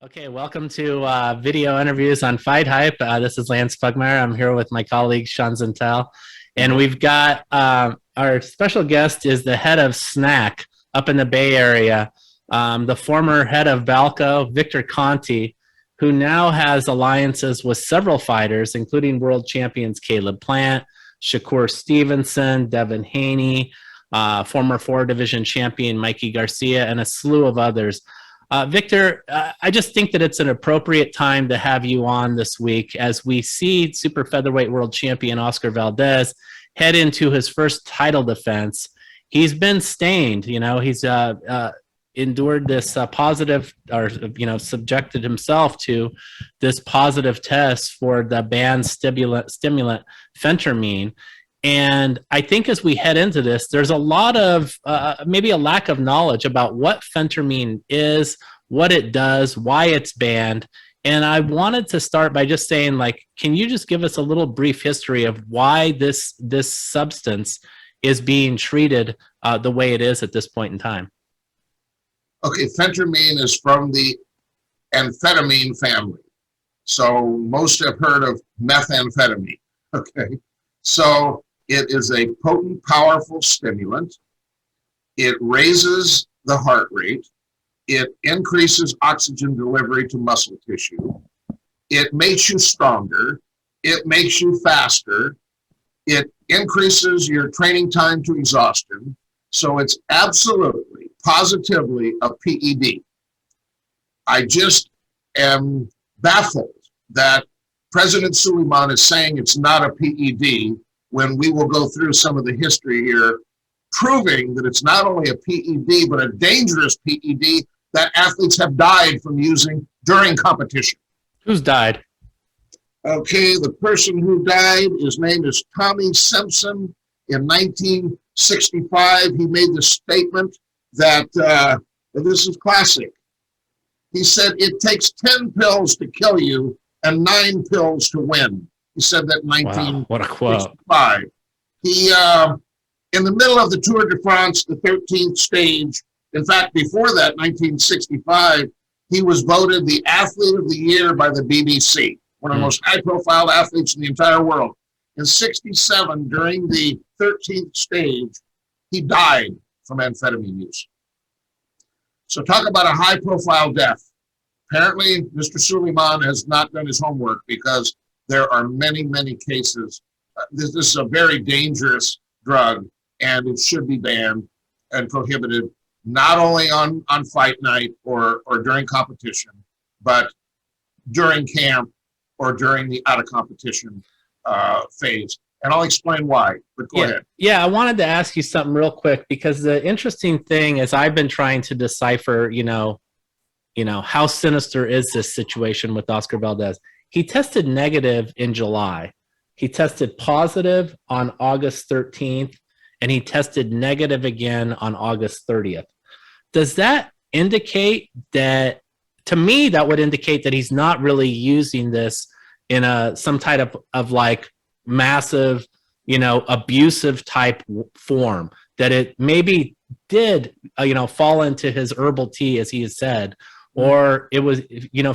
Okay, welcome to video interviews on FightHype. This is Lance Pugmire. I'm here with my colleague Sean Zintel, and we've got our special guest is the head of SNAC up in the Bay Area, the former head of Balco, Victor Conte, who now has alliances with several fighters, including world champions Caleb Plant, Shakur Stevenson, Devin Haney, former four-division champion Mikey Garcia, and a slew of others. Victor, I just think that it's an appropriate time to have you on this week as we see super featherweight world champion Oscar Valdez head into his first title defense. He's been stained, he's endured this positive or, subjected himself to this positive test for the banned stimulant phentermine. And I think as we head into this, there's a lot of maybe a lack of knowledge about what phentermine is, what it does, why it's banned. And I wanted to start by just saying, can you just give us a little brief history of why this substance is being treated the way it is at this point in time? Okay, phentermine is from the amphetamine family. So most have heard of methamphetamine, okay? So it is a potent, powerful stimulant. It raises the heart rate. It increases oxygen delivery to muscle tissue. It makes you stronger. It makes you faster. It increases your training time to exhaustion. So it's absolutely, positively a PED. I just am baffled that President Suleiman is saying it's not a PED when we will go through some of the history here, proving that it's not only a PED, but a dangerous PED that athletes have died from using during competition. Who's died? Okay, the person who died, his name is Tommy Simpson. In 1965, he made the statement that, this is classic. He said, "It takes 10 pills to kill you and 9 pills to win." He said that in 1965. Wow, what a quote. He, in the middle of the Tour de France, the 13th stage, in fact, before that, 1965, he was voted the Athlete of the Year by the BBC, one of the most high-profile athletes in the entire world. In 67, during the 13th stage, he died from amphetamine use. So talk about a high-profile death. Apparently, Mr. Suleiman has not done his homework because there are many, many cases. This is a very dangerous drug, and it should be banned and prohibited, not only on fight night or during competition, but during camp or during the out-of-competition phase. And I'll explain why, but go ahead. Yeah, I wanted to ask you something real quick, because the interesting thing is I've been trying to decipher, how sinister is this situation with Oscar Valdez. He tested negative in July. He tested positive on August 13th, and he tested negative again on August 30th. Does that indicate that, to me, that would indicate that he's not really using this in some type of massive, abusive type form, that it maybe did, fall into his herbal tea, as he has said, or it was,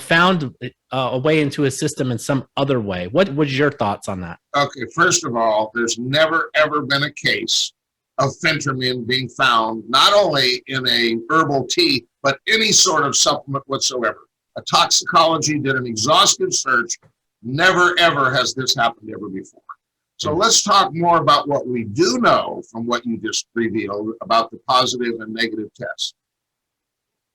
found a way into his system in some other way. What was your thoughts on that? Okay, first of all, there's never, ever been a case of phentermine being found, not only in a herbal tea, but any sort of supplement whatsoever. A toxicology did an exhaustive search. Never, ever has this happened ever before. So let's talk more about what we do know from what you just revealed about the positive and negative tests.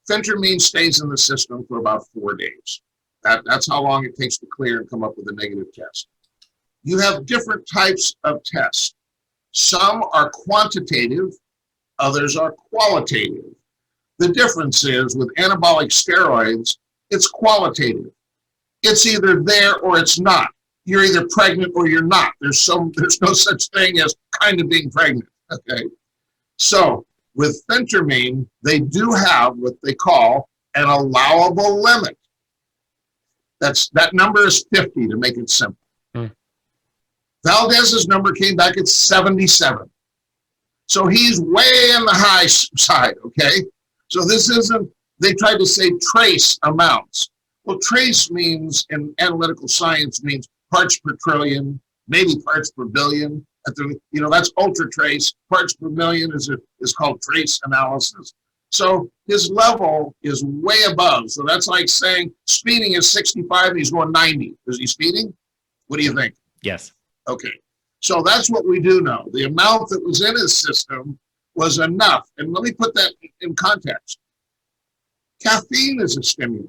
Phentermine stays in the system for about 4 days. That's how long it takes to clear and come up with a negative test. You have different types of tests. Some are quantitative, others are qualitative. The difference is with anabolic steroids, it's qualitative. It's either there or it's not. You're either pregnant or you're not. There's no such thing as kind of being pregnant, okay? So with phentermine, they do have what they call an allowable limit. That number is 50 to make it simple. Valdez's number came back at 77. So he's way on the high side, okay? So this isn't, they tried to say trace amounts. Well, trace means, in analytical science, means parts per trillion, maybe parts per billion. That's ultra trace. Parts per million is called trace analysis. So his level is way above. So that's like saying speeding is 65 and he's going 90. Is he speeding? What do you think? Yes. Okay. So that's what we do know. The amount that was in his system was enough. And let me put that in context. Caffeine is a stimulant.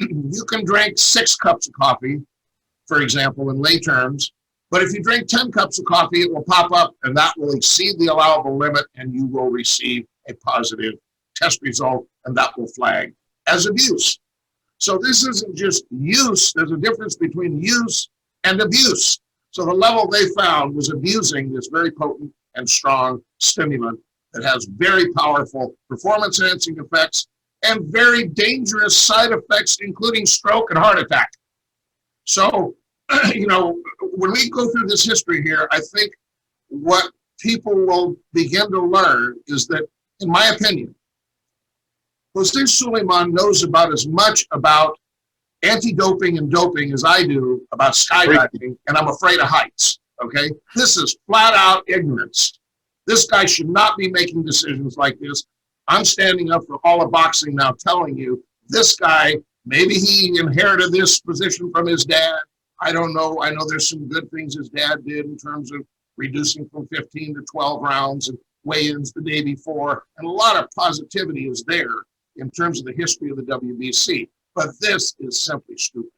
You can drink 6 cups of coffee, for example, in lay terms, but if you drink 10 cups of coffee, it will pop up and that will exceed the allowable limit and you will receive a positive test result and that will flag as abuse. So this isn't just use. There's a difference between use and abuse. So the level they found was abusing this very potent and strong stimulant that has very powerful performance enhancing effects and very dangerous side effects, including stroke and heart attack. So, when we go through this history here, I think what people will begin to learn is that, in my opinion, Jose Sulaiman knows about as much about anti-doping and doping as I do about skydiving, and I'm afraid of heights, okay? This is flat out ignorance. This guy should not be making decisions like this. I'm standing up for all of boxing now telling you, this guy, maybe he inherited this position from his dad. I don't know. I know there's some good things his dad did in terms of reducing from 15 to 12 rounds and weigh-ins the day before. And a lot of positivity is there in terms of the history of the WBC. But this is simply stupid.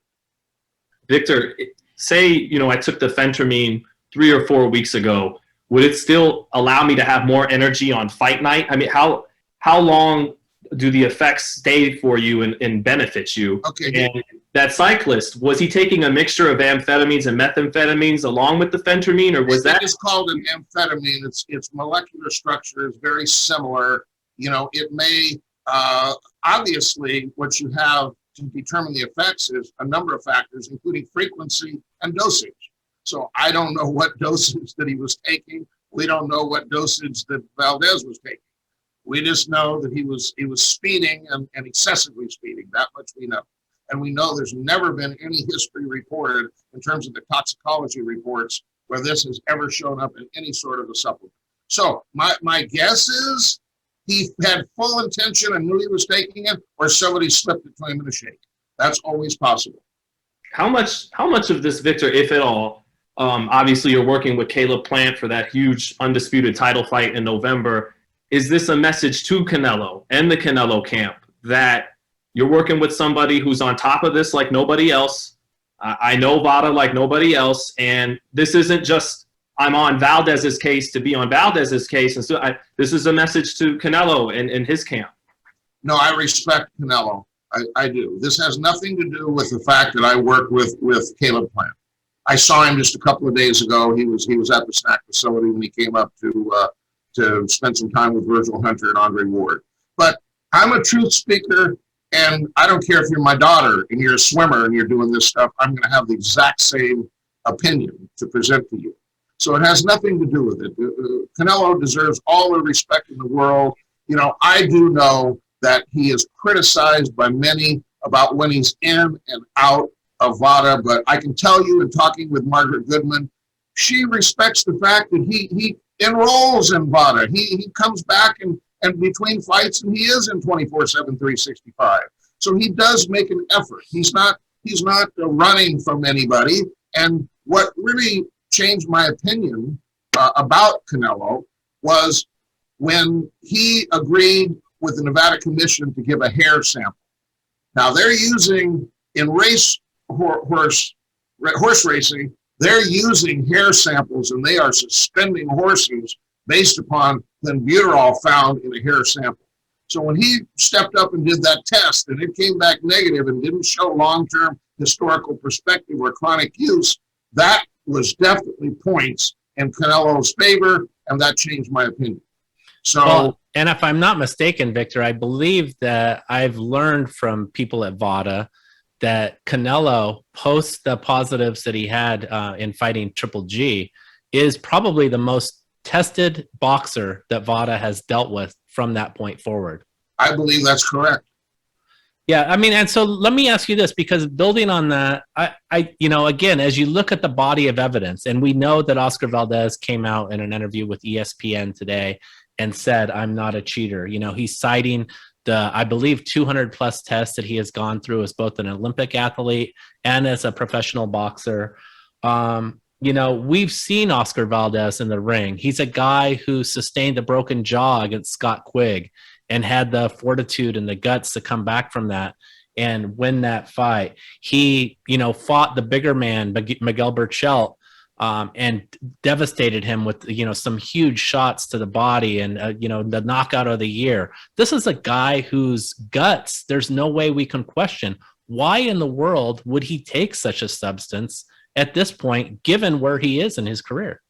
Victor, say, I took the phentermine 3 or 4 weeks ago. Would it still allow me to have more energy on fight night? I mean, how long do the effects stay for you and benefit you? Okay. And that cyclist, was he taking a mixture of amphetamines and methamphetamines along with the phentermine, or was that? It's called an amphetamine. Its molecular structure is very similar. It may, obviously, what you have to determine the effects is a number of factors, including frequency and dosage. So I don't know what dosage that he was taking. We don't know what dosage that Valdez was taking. We just know that he was speeding and excessively speeding. That much we know. And we know there's never been any history reported in terms of the toxicology reports where this has ever shown up in any sort of a supplement. So my guess is he had full intention and knew he was taking it, or somebody slipped it to him in a shake. That's always possible. How much of this, Victor, if at all, obviously you're working with Caleb Plant for that huge undisputed title fight in November. Is this a message to Canelo and the Canelo camp that you're working with somebody who's on top of this like nobody else? I know VADA like nobody else, and this isn't just I'm on Valdez's case to be on Valdez's case. And so this is a message to Canelo and his camp. No, I respect Canelo. I do. This has nothing to do with the fact that I work with Caleb Plant. I saw him just a couple of days ago. He was at the SNAC facility when he came up to spend some time with Virgil Hunter and Andre Ward. But I'm a truth speaker, and I don't care if you're my daughter and you're a swimmer and you're doing this stuff, I'm going to have the exact same opinion to present to you. So it has nothing to do with it. Canelo deserves all the respect in the world. I do know that he is criticized by many about when he's in and out of VADA, but I can tell you in talking with Margaret Goodman, she respects the fact that he enrolls in VADA. He comes back and between fights, and he is in 24/7, 365. So he does make an effort. He's not running from anybody. And what really changed my opinion about Canelo was when he agreed with the Nevada Commission to give a hair sample. Now they're using in horse racing, they're using hair samples, and they are suspending horses based upon clenbuterol found in a hair sample. So when he stepped up and did that test and it came back negative and didn't show long-term historical perspective or chronic use, that was definitely points in Canelo's favor, and that changed my opinion. So, and if I'm not mistaken, Victor, I believe that I've learned from people at VADA that Canelo, post the positives that he had in fighting Triple G, is probably the most tested boxer that VADA has dealt with from that point forward. I believe that's correct. Yeah, I mean, and so let me ask you this, because building on that, again, as you look at the body of evidence, and we know that Oscar Valdez came out in an interview with ESPN today and said, "I'm not a cheater." He's citing I believe, 200 plus tests that he has gone through as both an Olympic athlete and as a professional boxer. We've seen Oscar Valdez in the ring. He's a guy who sustained a broken jaw against Scott Quigg and had the fortitude and the guts to come back from that and win that fight. He, fought the bigger man, Miguel Burchelt, and devastated him with, some huge shots to the body and, the knockout of the year. This is a guy whose guts, there's no way we can question. Why in the world would he take such a substance at this point, given where he is in his career?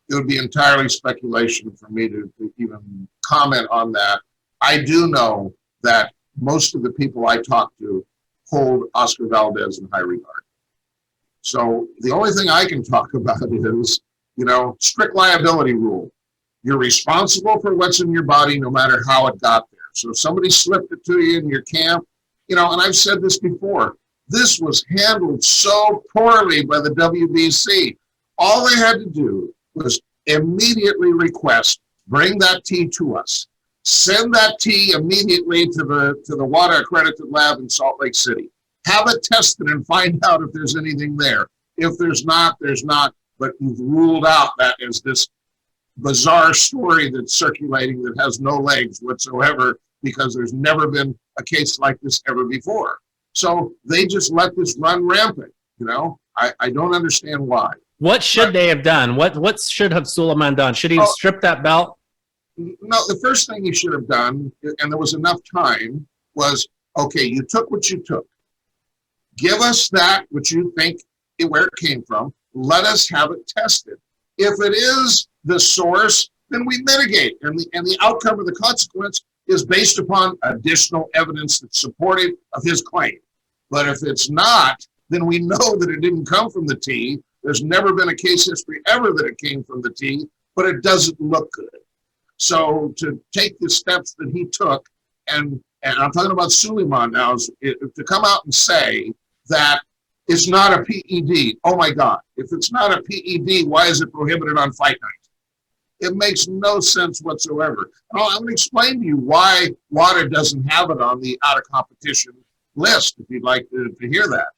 It would be entirely speculation for me to even comment on that. I do know that most of the people I talk to hold Oscar Valdez in high regard. So the only thing I can talk about is, strict liability rule. You're responsible for what's in your body, no matter how it got there. So if somebody slipped it to you in your camp, and I've said this before, this was handled so poorly by the WBC. All they had to do was immediately request, bring that tea to us. Send that tea immediately to the water accredited lab in Salt Lake City. Have it tested and find out if there's anything there. If there's not, there's not. But you've ruled out that as this bizarre story that's circulating that has no legs whatsoever, because there's never been a case like this ever before. So they just let this run rampant. I don't understand why. What should they have done? What should have Suleiman done? Should he have stripped that belt? No, the first thing he should have done, and there was enough time, was, okay, you took what you took. Give us that, which you think where it came from. Let us have it tested. If it is the source, then we mitigate. And the outcome of the consequence is based upon additional evidence that's supportive of his claim. But if it's not, then we know that it didn't come from the tea. There's never been a case history ever that it came from the tea, but it doesn't look good. So to take the steps that he took, and I'm talking about Suleiman now, to come out and say that it's not a PED. Oh my God, if it's not a PED, why is it prohibited on fight night? It makes no sense whatsoever. And I'm going to explain to you why water doesn't have it on the out of competition list, if you'd like to hear that.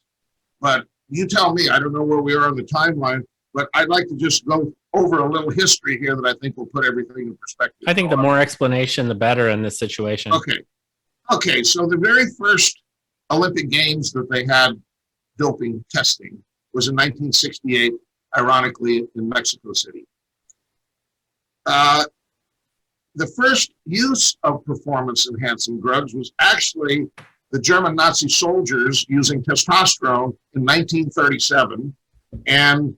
But you tell me, I don't know where we are on the timeline, but I'd like to just go over a little history here that I think will put everything in perspective. I think the more explanation, the better in this situation. Okay, so the very first Olympic Games that they had doping testing was in 1968, ironically, in Mexico City. The first use of performance-enhancing drugs was actually the German Nazi soldiers using testosterone in 1937, and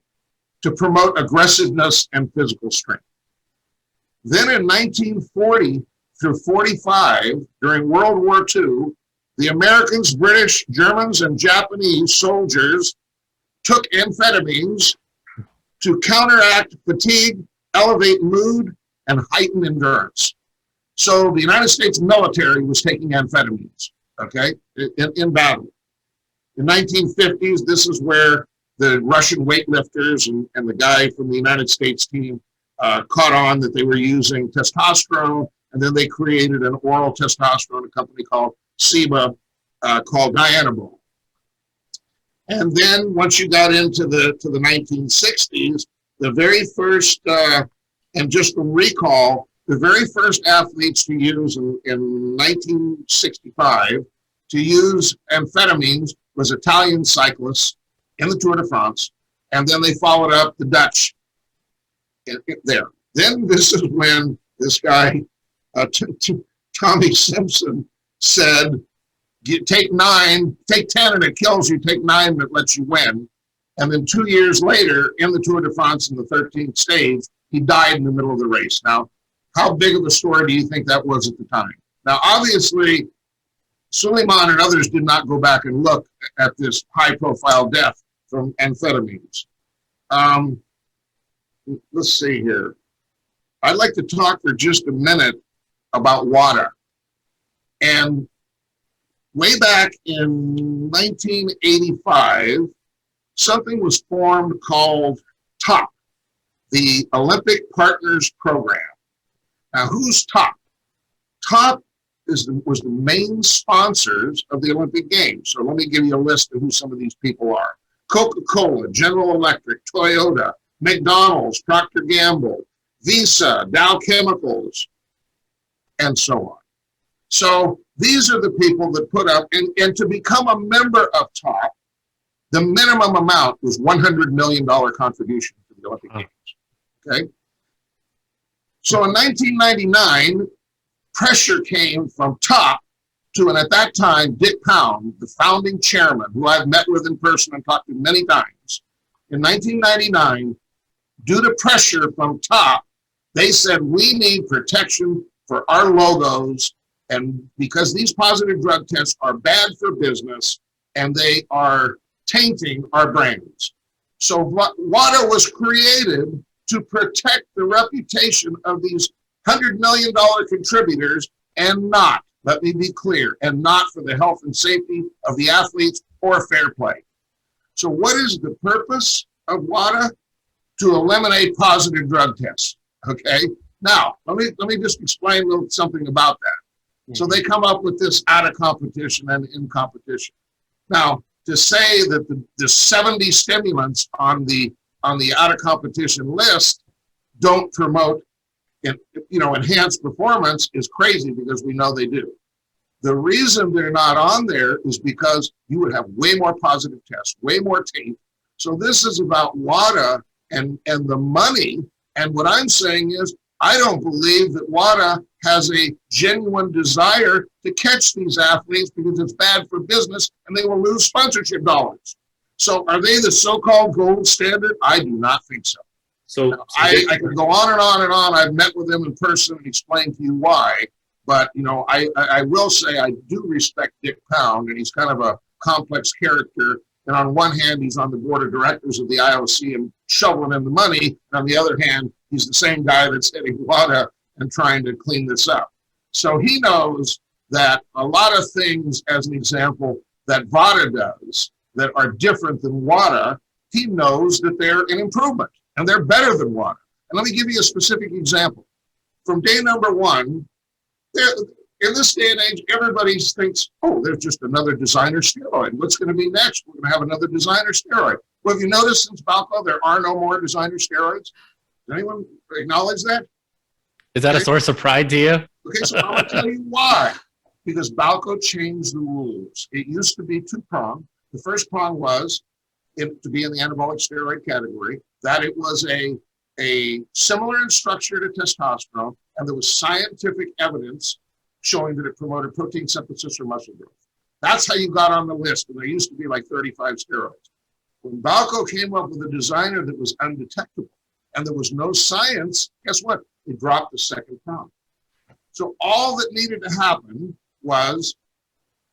to promote aggressiveness and physical strength. Then in 1940 through 45, during World War II, the Americans, British, Germans, and Japanese soldiers took amphetamines to counteract fatigue, elevate mood, and heighten endurance. So the United States military was taking amphetamines, okay, in battle. In 1950s, this is where the Russian weightlifters and the guy from the United States team caught on that they were using testosterone, and then they created an oral testosterone, a company called SIBA, called Dianabol. And then once you got into the 1960s, the very first, and just to recall, the very first athletes to use in 1965 to use amphetamines was Italian cyclists in the Tour de France, and then they followed up the Dutch there. Then this is when this guy, Tommy Simpson, said, take 10 and it kills you, take 9 and it lets you win. And then 2 years later, in the Tour de France in the 13th stage, he died in the middle of the race. Now, how big of a story do you think that was at the time? Now, obviously, Suleiman and others did not go back and look at this high-profile death from amphetamines. Let's see here. I'd like to talk for just a minute about water. And way back in 1985, something was formed called TOP, the Olympic Partners Program. Now, who's TOP? TOP was the main sponsors of the Olympic Games. So let me give you a list of who some of these people are. Coca-Cola, General Electric, Toyota, McDonald's, Procter & Gamble, Visa, Dow Chemicals, and so on. So these are the people that put up, and to become a member of TOP, the minimum amount was $100 million contribution to the Olympic Games. Okay? So in 1999, pressure came from TOP to, and at that time, Dick Pound, the founding chairman, who I've met with in person and talked to many times. In 1999, due to pressure from TOP, they said, we need protection for our logos, and because these positive drug tests are bad for business and they are tainting our brands. So WADA was created to protect the reputation of these $100 million contributors, and not, let me be clear, and not for the health and safety of the athletes or fair play. So what is the purpose of WADA? To eliminate positive drug tests, okay? Now, let me just explain a little something about that. So they come up with this out of competition and in competition. Now, to say that the 70 stimulants on the out of competition list don't promote enhanced performance is crazy, because we know they do. The reason they're not on there is because you would have way more positive tests, way more tape. So this is about WADA and the money. And what I'm saying is, I don't believe that WADA has a genuine desire to catch these athletes, because it's bad for business and they will lose sponsorship dollars. So are they the so-called gold standard? I do not think so. So I could go on and on and on. I've met with them in person and explained to you why. But, I will say I do respect Dick Pound, and he's kind of a complex character. And on one hand, he's on the board of directors of the IOC and shoveling in the money. And on the other hand, he's the same guy that's heading WADA and trying to clean this up. So he knows that a lot of things, as an example, that VADA does that are different than WADA, he knows that they're an improvement and they're better than WADA. And let me give you a specific example. From day number one, in this day and age, everybody thinks, oh, there's just another designer steroid. What's going to be next? We're going to have another designer steroid. Well, have you noticed since Balco, there are no more designer steroids? Does anyone acknowledge that? Is that a source of pride to you? Okay, so I'm going to tell you why. Because Balco changed the rules. It used to be two-pronged. The first prong was to be in the anabolic steroid category, that it was a similar in structure to testosterone, and there was scientific evidence showing that it promoted protein synthesis or muscle growth. That's how you got on the list, and there used to be like 35 steroids. When Balco came up with a designer that was undetectable and there was no science, guess what? They dropped the second prong. So all that needed to happen was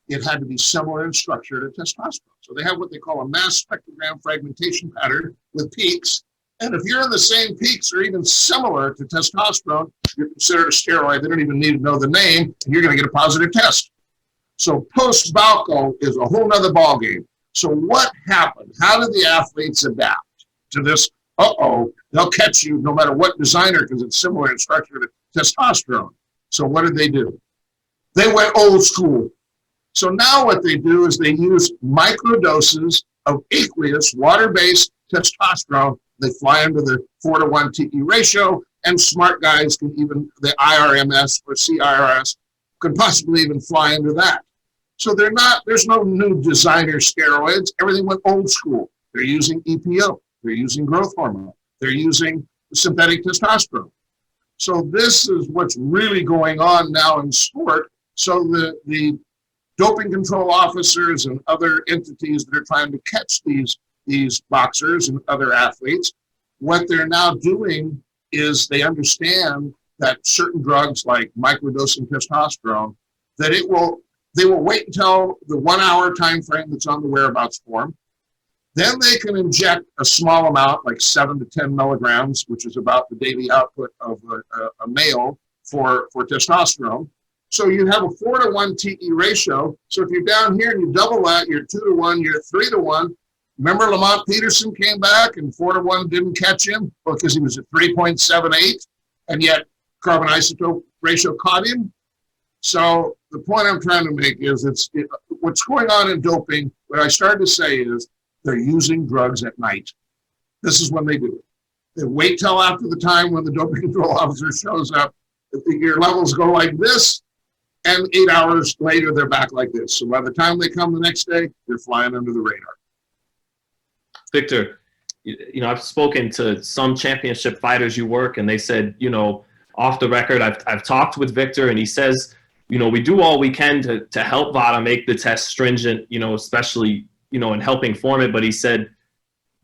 it had to be similar in structure to testosterone. So they have what they call a mass spectrogram fragmentation pattern with peaks. And if you're in the same peaks or even similar to testosterone, you're considered a steroid. They don't even need to know the name, and you're going to get a positive test. So post-Balco is a whole nother ballgame. So what happened? How did the athletes adapt to this? They'll catch you no matter what designer, because it's similar in structure to testosterone. So what did they do? They went old school. So now what they do is they use microdoses of aqueous water-based testosterone. They fly into the 4-to-1 TE ratio, and smart guys can even, the IRMS or CIRS, could possibly even fly into that. So there's no new designer steroids. Everything went old school. They're using EPO. They're using growth hormone. They're using synthetic testosterone. So this is what's really going on now in sport. So the doping control officers and other entities that are trying to catch these boxers and other athletes, what they're now doing is they understand that certain drugs like microdosing testosterone, that they will wait until the 1 hour time frame that's on the whereabouts form. Then they can inject a small amount, like 7 to 10 milligrams, which is about the daily output of a male for testosterone. So you have a 4-to-1 TE ratio. So if you're down here and you double that, you're 2-to-1, you're 3-to-1. Remember Lamont Peterson came back and 4-to-1 didn't catch him because he was at 3.78, and yet carbon isotope ratio caught him. So the point I'm trying to make is what's going on in doping, what I started to say is they're using drugs at night. This is when they do it. They wait till after the time when the doping control officer shows up, your levels go like this, and 8 hours later, they're back like this. So by the time they come the next day, they're flying under the radar. Victor, I've spoken to some championship fighters you work, and they said, off the record, I've talked with Victor, and he says, we do all we can to help VADA make the test stringent, especially, in helping form it. But he said,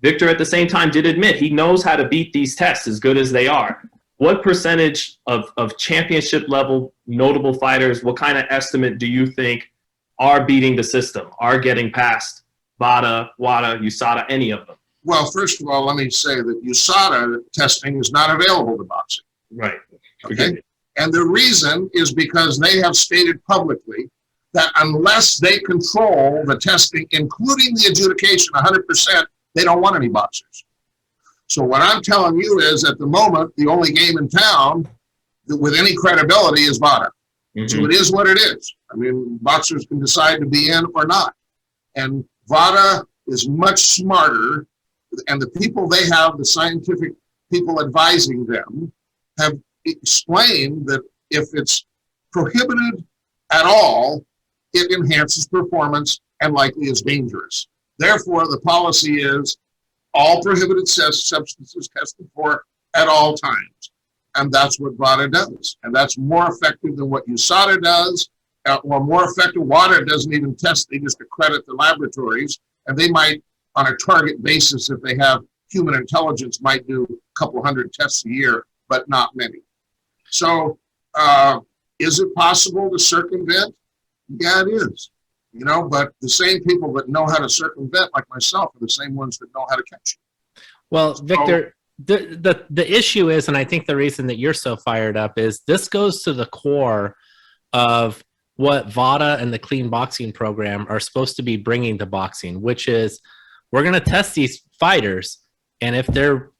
Victor at the same time did admit he knows how to beat these tests as good as they are. What percentage of championship level notable fighters, what kind of estimate do you think are beating the system, are getting past VADA, WADA, USADA, any of them? Well, first of all, let me say that USADA testing is not available to boxing. Right. Okay. And the reason is because they have stated publicly that unless they control the testing, including the adjudication 100%, they don't want any boxers. So what I'm telling you is at the moment, the only game in town with any credibility is VADA. Mm-hmm. So it is what it is. I mean, boxers can decide to be in or not. And VADA is much smarter, and the people they have, the scientific people advising them, have explained that if it's prohibited at all, it enhances performance and likely is dangerous. Therefore, the policy is all prohibited substances tested for at all times. And that's what VADA does. And that's more effective than what USADA does, or more effective. WADA doesn't even test, they just accredit the laboratories. And they might, on a target basis, if they have human intelligence, might do a couple hundred tests a year, but not many. So is it possible to circumvent? Yeah, it is. But the same people that know how to circumvent, like myself, are the same ones that know how to catch you. Well, Victor, the issue is, and I think the reason that you're so fired up is this goes to the core of what VADA and the Clean Boxing program are supposed to be bringing to boxing, which is we're going to test these fighters, and if they're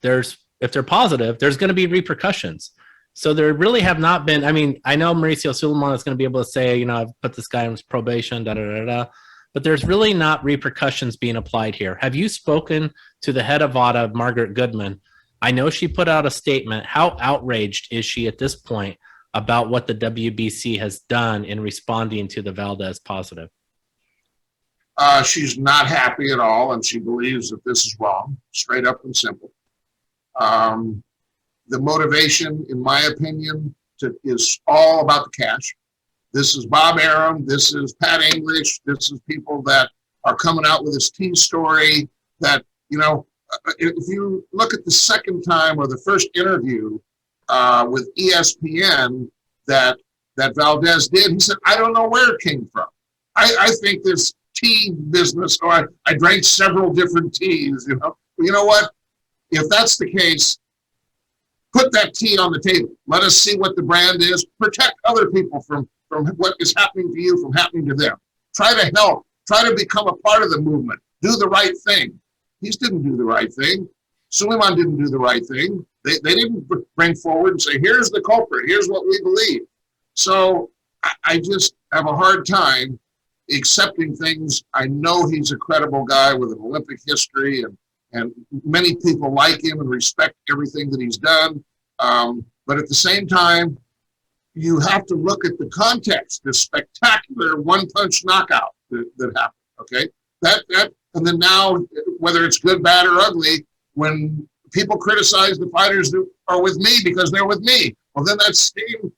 positive, there's going to be repercussions. So there really have not been. I mean, I know Mauricio Suleiman is going to be able to say, I've put this guy on probation, but there's really not repercussions being applied here. Have you spoken to the head of VADA, Margaret Goodman? I know she put out a statement. How outraged is she at this point about what the WBC has done in responding to the Valdez positive? She's not happy at all, and she believes that this is wrong, straight up and simple. The motivation, in my opinion, is all about the cash. This is Bob Arum. This is Pat English. This is people that are coming out with this teen story that, if you look at the second time or the first interview with ESPN that Valdez did, he said, I don't know where it came from. I think this tea business, or I drank several different teas, You know what? If that's the case, put that tea on the table. Let us see what the brand is. Protect other people from what is happening to you from happening to them. Try to help. Try to become a part of the movement. Do the right thing. He didn't do the right thing. Suleiman didn't do the right thing. They didn't bring forward and say, here's the culprit. Here's what we believe. So I just have a hard time accepting things. I know he's a credible guy with an Olympic history, and many people like him and respect everything that he's done. But at the same time, you have to look at the context, the spectacular one-punch knockout that happened, okay? And then now, whether it's good, bad, or ugly, when people criticize the fighters that are with me because they're with me, well, then that same,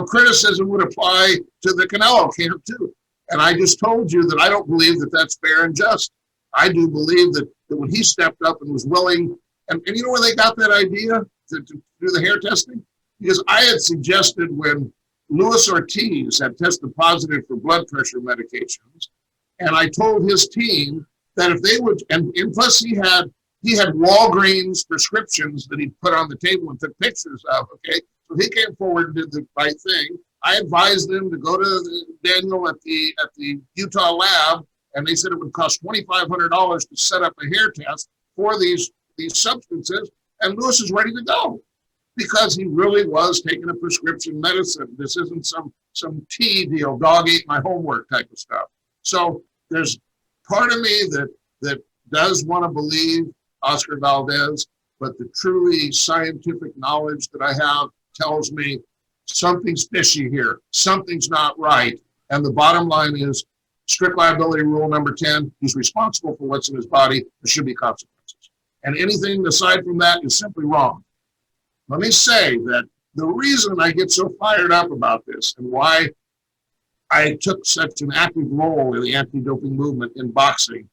criticism would apply to the Canelo camp too. And I just told you that I don't believe that that's fair and just. I do believe that when he stepped up and was willing, and you know where they got that idea to do the hair testing? Because I had suggested when Luis Ortiz had tested positive for blood pressure medications, and I told his team that if they would, and plus he had Walgreens prescriptions that he put on the table and took pictures of, okay? So he came forward and did the right thing. I advised them to go to Daniel at the Utah lab, and they said it would cost $2,500 to set up a hair test for these substances, and Lewis is ready to go because he really was taking a prescription medicine. This isn't some tea deal, dog ate my homework type of stuff. So there's part of me that does want to believe Oscar Valdez, but the truly scientific knowledge that I have tells me something's fishy here. Something's not right. And the bottom line is strict liability rule number 10, he's responsible for what's in his body. There should be consequences. And anything aside from that is simply wrong. Let me say that the reason I get so fired up about this and why I took such an active role in the anti-doping movement in boxing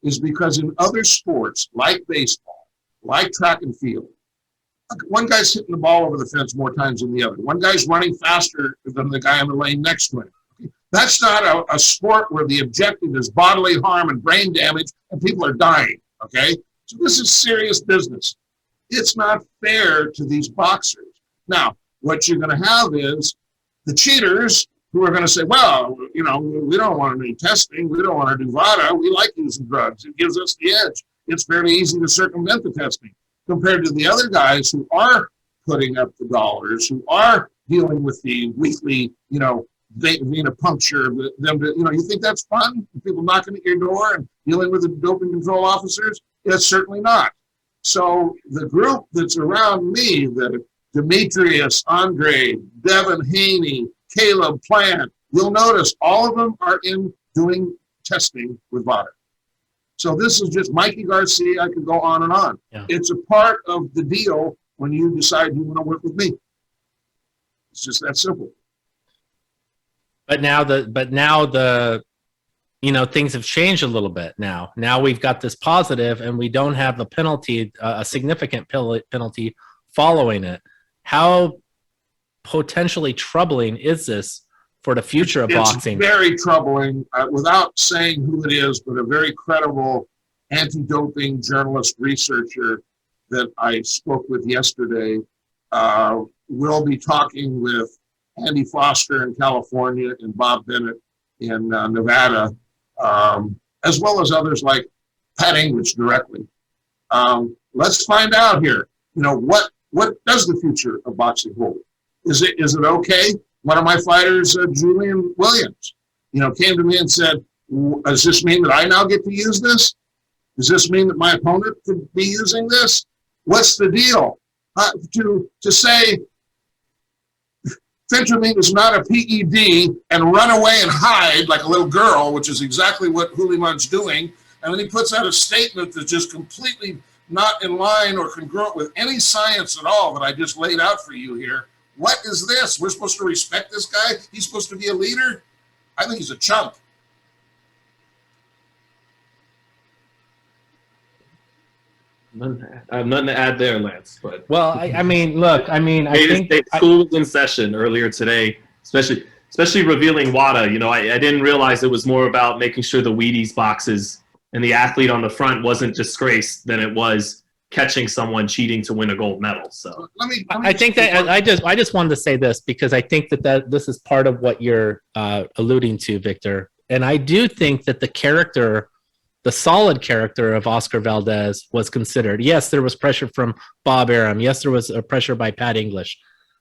is because in other sports like baseball, like track and field, one guy's hitting the ball over the fence more times than the other. One guy's running faster than the guy in the lane next to him. That's not a sport where the objective is bodily harm and brain damage and people are dying, okay? So this is serious business. It's not fair to these boxers. Now, what you're going to have is the cheaters who are going to say, well, you know, we don't want any testing. We don't want to do VADA. We like using drugs. It gives us the edge. It's fairly easy to circumvent the testing compared to the other guys who are putting up the dollars, who are dealing with the weekly, you know, venipuncture, them to, you know, you think that's fun? People knocking at your door and dealing with the doping control officers? It's certainly not. So the group that's around me, that Demetrius, Andre, Devin Haney, Caleb Plant, you'll notice all of them are in doing testing with VADA. So this is just Mikey Garcia. I could go on and on. Yeah. It's a part of the deal when you decide you want to work with me. It's just that simple. But now the you know, things have changed a little bit now. Now we've got this positive and we don't have the penalty, a significant penalty following it. How potentially troubling is this for the future of boxing? It's very troubling, without saying who it is, but a very credible anti-doping journalist researcher that I spoke with yesterday will be talking with Andy Foster in California and Bob Bennett in Nevada, as well as others like Pat English directly. Let's find out here, you know, what does the future of boxing hold? Is it okay? One of my fighters, Julian Williams, you know, came to me and said, does this mean that I now get to use this? Does this mean that my opponent could be using this? What's the deal? To say fentanyl is not a PED and run away and hide like a little girl, which is exactly what Huliman's doing, and then he puts out a statement that's just completely not in line or congruent with any science at all that I just laid out for you here. What is this? We're supposed to respect this guy? He's supposed to be a leader? I think he's a chump. I have nothing to add there, Lance. But well, I mean, look, I mean, I think school was in session earlier today, especially revealing WADA. You know, I didn't realize it was more about making sure the Wheaties boxes and the athlete on the front wasn't disgraced than it was catching someone cheating to win a gold medal. So I think that I just wanted to say this because I think that this is part of what you're alluding to, Victor. And I do think that the solid character of Oscar Valdez was considered. Yes, there was pressure from Bob Arum. Yes, there was a pressure by Pat English.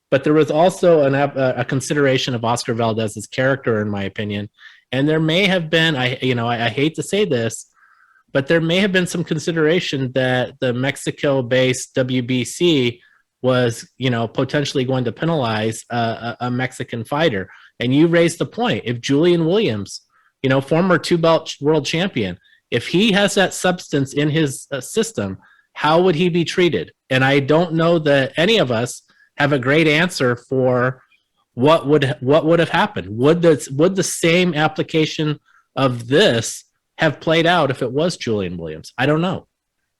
But there was also a consideration of Oscar Valdez's character, in my opinion. And there may have been, I hate to say this, but there may have been some consideration that the Mexico-based WBC was, you know, potentially going to penalize a Mexican fighter. And you raised the point. If Julian Williams, you know, former two-belt world champion, if he has that substance in his system, how would he be treated? And I don't know that any of us have a great answer for what would have happened. Would the same application of this have played out if it was Julian Williams? I don't know.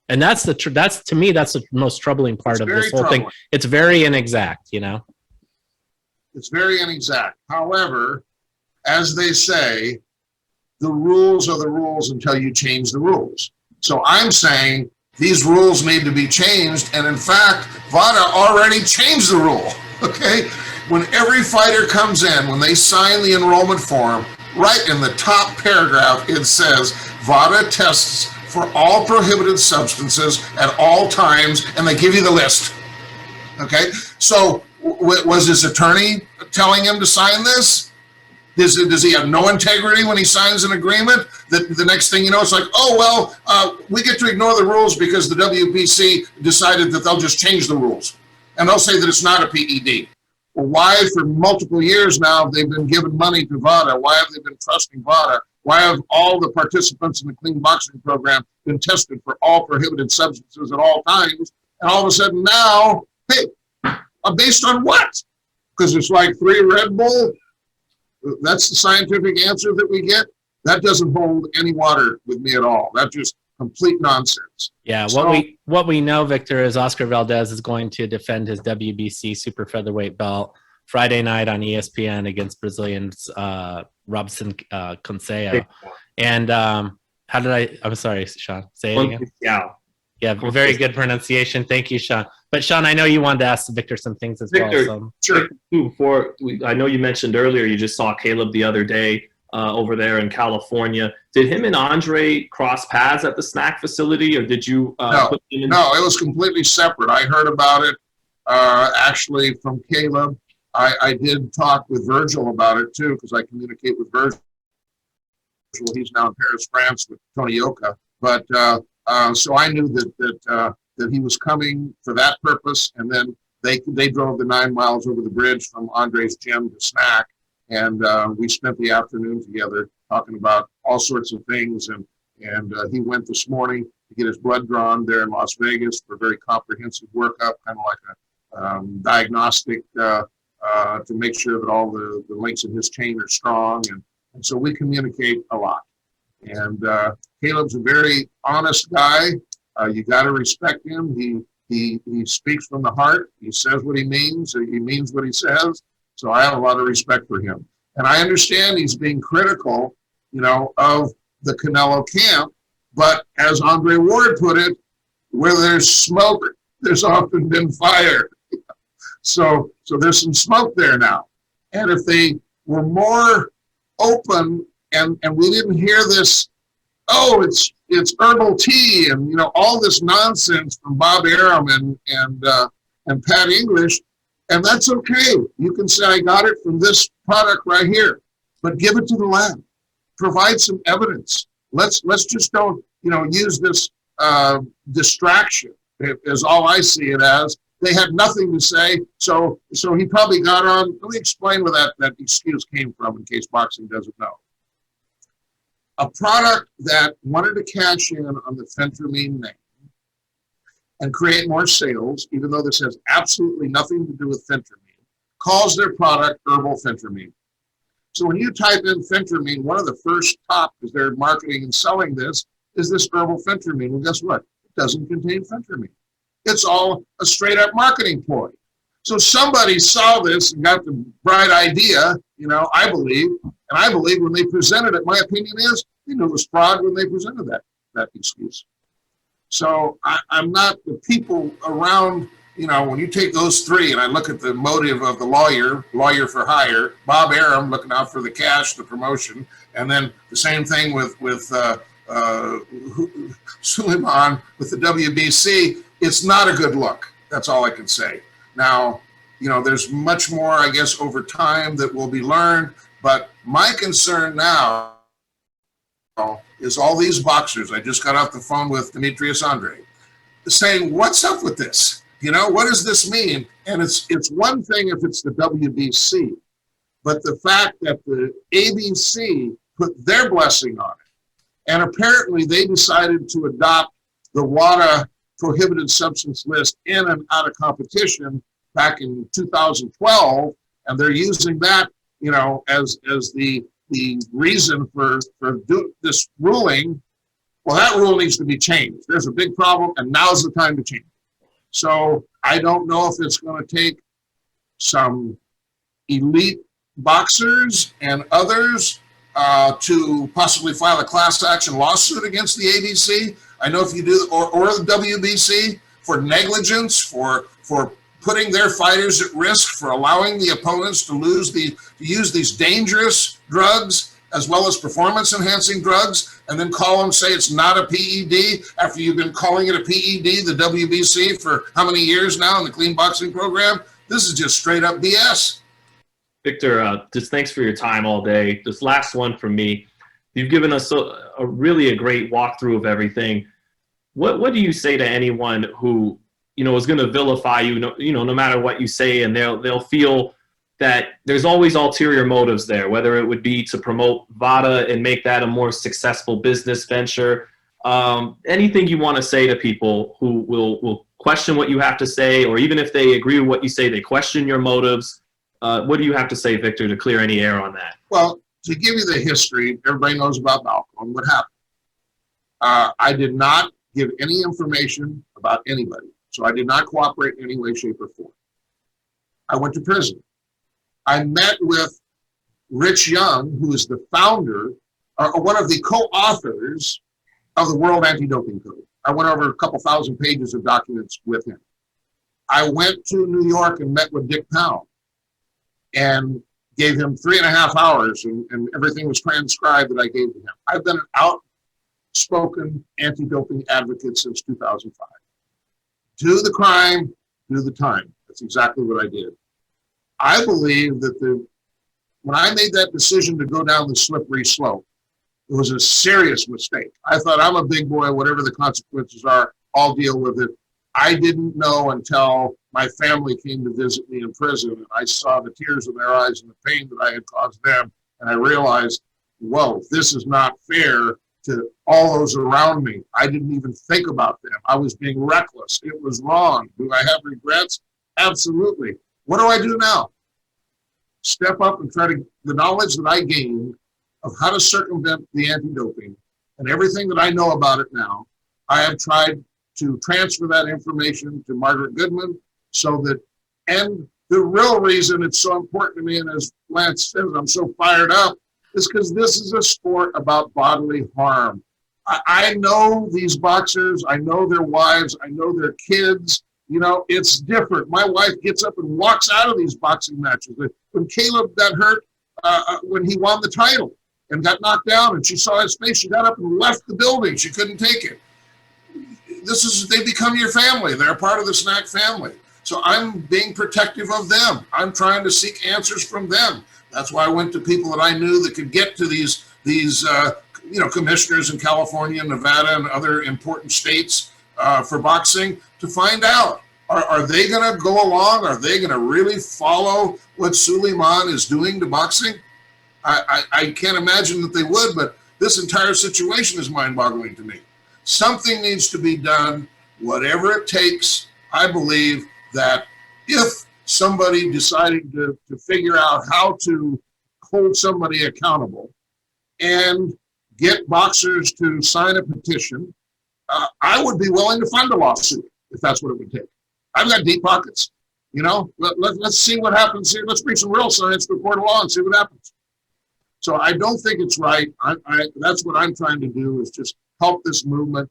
And that's to me, that's the most troubling part of this whole thing. It's very inexact, you know? It's very inexact. However, as they say, the rules are the rules until you change the rules. So I'm saying these rules need to be changed. And in fact, VADA already changed the rule. Okay. when every fighter comes in, when they sign the enrollment form, right in the top paragraph, it says, VADA tests for all prohibited substances at all times, and they give you the list. Okay, so was his attorney telling him to sign this? Does he have no integrity when he signs an agreement? That the next thing you know, it's like, oh, well, we get to ignore the rules because the WBC decided that they'll just change the rules. And they'll say that it's not a PED. Well, why for multiple years now they've been giving money to VADA? Why have they been trusting VADA? Why have all the participants in the clean boxing program been tested for all prohibited substances at all times? And all of a sudden now, hey, based on what? Because it's like 3 Red Bull. That's the scientific answer that we get. That doesn't hold any water with me at all. That's just complete nonsense. Yeah, So, what we know, Victor, is Oscar Valdez is going to defend his WBC super featherweight belt Friday night on ESPN against Brazilian's Robson Conseo. And I'm sorry, Sean, say it again. Yeah, very good pronunciation. Thank you, Sean. But Sean, I know you wanted to ask Victor some things as Victor, well. sure. I know you mentioned earlier you just saw Caleb the other day over there in California. Did him and Andre cross paths at the SNAC facility, or did you put him in? No, it was completely separate. I heard about it actually from Caleb. I did talk with Virgil about it too, because I communicate with Virgil. He's now in Paris, France with Tony Yoka. But so I knew that he was coming for that purpose, and then they drove the 9 miles over the bridge from Andre's gym to SNAC, and we spent the afternoon together talking about all sorts of things. And he went this morning to get his blood drawn there in Las Vegas for a very comprehensive workup, kind of like a diagnostic to make sure that all the links in his chain are strong. And so we communicate a lot. And Caleb's a very honest guy. You got to respect him. He speaks from the heart. He says what he means. He means what he says. So I have a lot of respect for him. And I understand he's being critical, of the Canelo camp. But as Andre Ward put it, where there's smoke, there's often been fire. So there's some smoke there now. And if they were more open and we didn't hear this, oh, it's herbal tea and all this nonsense from Bob Arum and Pat English, and that's okay. You can say I got it from this product right here, but give it to the lab. Provide some evidence. Let's just don't use this distraction is all I see it as. They had nothing to say, so he probably got on. Let me explain where that excuse came from in case boxing doesn't know. A product that wanted to cash in on the phentermine name and create more sales, even though this has absolutely nothing to do with phentermine, calls their product herbal phentermine. So when you type in phentermine, one of the first top, because they're marketing and selling this, is this herbal phentermine. Well, guess what? It doesn't contain phentermine. It's all a straight up marketing ploy. So somebody saw this and got the bright idea, I believe, and I believe when they presented it, my opinion is, they knew it was fraud when they presented that excuse. So I'm not the people around, when you take those three and I look at the motive of the lawyer for hire, Bob Arum looking out for the cash, the promotion, and then the same thing with Suleiman with the WBC, it's not a good look. That's all I can say. Now, there's much more, I guess, over time that will be learned, but my concern now is all these boxers. I just got off the phone with Demetrius Andre saying, what's up with this? What does this mean? And it's one thing if it's the WBC, but the fact that the ABC put their blessing on it, and apparently they decided to adopt the WADA prohibited substance list in and out of competition back in 2012, and they're using that, as the reason for this ruling. Well, that rule needs to be changed. There's a big problem, and now's the time to change it. So I don't know if it's going to take some elite boxers and others to possibly file a class action lawsuit against the ABC. I know if you do, or the WBC, for negligence, for putting their fighters at risk, for allowing the opponents to use these dangerous drugs as well as performance-enhancing drugs, and then call them, say it's not a PED after you've been calling it a PED, the WBC, for how many years now in the clean boxing program? This is just straight up BS. Victor, just thanks for your time all day. This last one from me. You've given us a really great walkthrough of everything. What do you say to anyone who, is going to vilify you, no matter what you say, and they'll feel that there's always ulterior motives there, whether it would be to promote VADA and make that a more successful business venture. Anything you want to say to people who will question what you have to say, or even if they agree with what you say, they question your motives. What do you have to say, Victor, to clear any air on that? Well, to give you the history, everybody knows about Malcolm, what happened. I did not give any information about anybody, so I did not cooperate in any way, shape, or form. I went to prison. I met with Rich Young, who is the founder, or one of the co-authors of the World Anti-Doping Code. I went over a couple thousand pages of documents with him. I went to New York and met with Dick Powell and gave him 3.5 hours, and everything was transcribed that I gave to him. I've been an outspoken anti-doping advocate since 2005. Do the crime, do the time. That's exactly what I did. I believe that when I made that decision to go down the slippery slope, it was a serious mistake. I thought, I'm a big boy, whatever the consequences are, I'll deal with it. I didn't know until my family came to visit me in prison, and I saw the tears in their eyes and the pain that I had caused them, and I realized, whoa, this is not fair to all those around me. I didn't even think about them. I was being reckless. It was wrong. Do I have regrets? Absolutely. What do I do now? Step up and try to, the knowledge that I gained of how to circumvent the anti-doping and everything that I know about it now, I have tried to transfer that information to Margaret Goodman so that, and the real reason it's so important to me, and as Lance says, I'm so fired up, is because this is a sport about bodily harm. I know these boxers, I know their wives, I know their kids. It's different. My wife gets up and walks out of these boxing matches. When Caleb got hurt, when he won the title and got knocked down, and she saw his face, she got up and left the building. She couldn't take it. They become your family. They're a part of the SNAC family. So I'm being protective of them. I'm trying to seek answers from them. That's why I went to people that I knew that could get to these commissioners in California, Nevada, and other important states for boxing to find out. Are they going to go along? Are they going to really follow what Suleiman is doing to boxing? I can't imagine that they would, but this entire situation is mind-boggling to me. Something needs to be done, whatever it takes. I believe that if somebody decided to figure out how to hold somebody accountable and get boxers to sign a petition, I would be willing to fund a lawsuit if that's what it would take. I've got deep pockets. Let's see what happens here. Let's bring some real science to a court of law and see what happens. So I don't think it's right. That's what I'm trying to do, is just help this movement.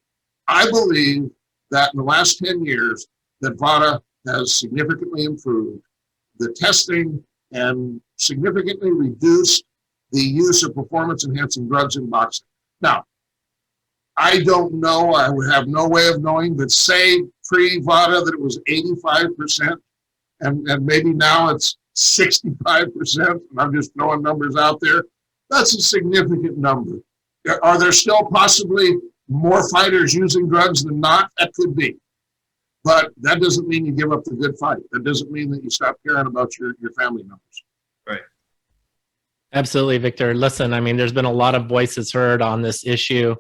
I believe that in the last 10 years that VADA has significantly improved the testing and significantly reduced the use of performance-enhancing drugs in boxing. Now, I don't know, I would have no way of knowing, but say pre-VADA that it was 85%, and maybe now it's 65%, and I'm just throwing numbers out there. That's a significant number. Are there still possibly more fighters using drugs than not? That could be. But that doesn't mean you give up the good fight. That doesn't mean that you stop caring about your family members. Right. Absolutely, Victor. Listen, there's been a lot of voices heard on this issue.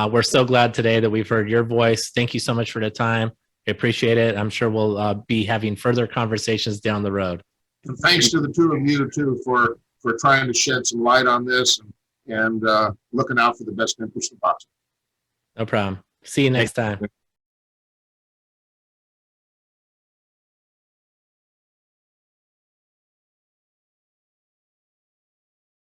We're so glad today that we've heard your voice. Thank you so much for the time. I appreciate it. I'm sure we'll be having further conversations down the road. And thanks to the two of you, too, for trying to shed some light on this and looking out for the best interest of boxing. No problem. See you next time.